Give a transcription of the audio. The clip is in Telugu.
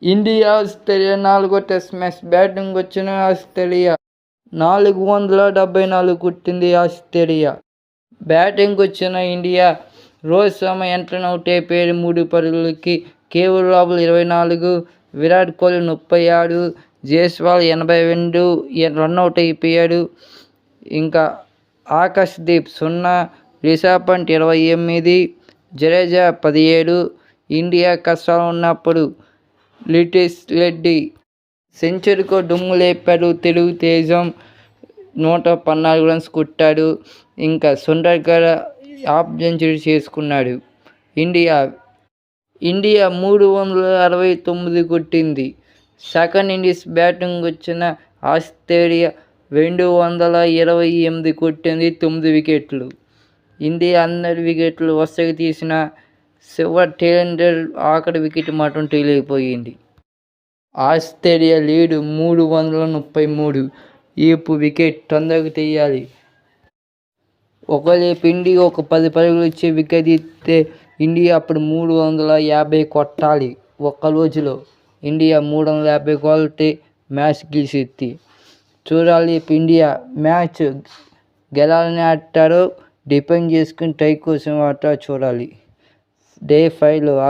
ఇండియా ఆస్ట్రేలియా 4వ టెస్ట్ మ్యాచ్. బ్యాటింగ్ వచ్చిన ఆస్ట్రేలియా 474 కొట్టింది. ఆస్ట్రేలియా బ్యాటింగ్ వచ్చిన ఇండియా రోహిత్ శర్మ ఎంట్రన్ అవుట్ అయిపోయాడు 3 పరుగులకి. కేఎల్ రాహుల్ 24, విరాట్ కోహ్లీ 36, జైస్వాల్ 82 రన్అట్ అయిపోయాడు. ఇంకా ఆకాశ్ దీప్ 0, రిషబ్ పంట్ 28, జడేజా 17. ఇండియా కష్టాలు ఉన్నప్పుడు లిటిల్ రెడ్డి సెంచరీతో దుమ్ము లేపాడు. తెలుగు తేజం 114 రన్స్ కొట్టాడు. ఇంకా సుందర్గర్ హాఫ్ సెంచరీ చేసుకున్నాడు. ఇండియా 369 కొట్టింది. సెకండ్ ఇన్నింగ్స్ బ్యాటింగ్ వచ్చిన ఆస్ట్రేలియా 228 కొట్టింది. 9 వికెట్లు. ఇండియా అందరి వికెట్లు వరుసగా తీసిన శివర్ టేలెండర్ ఆఖరి వికెట్ మాత్రం తేలిపోయింది. Australia lead 333. ఈపు వికెట్ తొందరగా తీయాలి. ఒకవేళ ఇండియా ఒక 10 పరుగులు ఇచ్చి వికెట్ తీస్తే ఇండియా అప్పుడు 350 కొట్టాలి. ఒక్క రోజులో ఇండియా 350 కొడితే మ్యాచ్ గెలిచిద్ది. చూడాలి ఇండియా మ్యాచ్ గెలాలని ఆడతారో డిపెండ్ చేసుకుని టై కోసం ఆడతారో చూడాలి. డే 5లో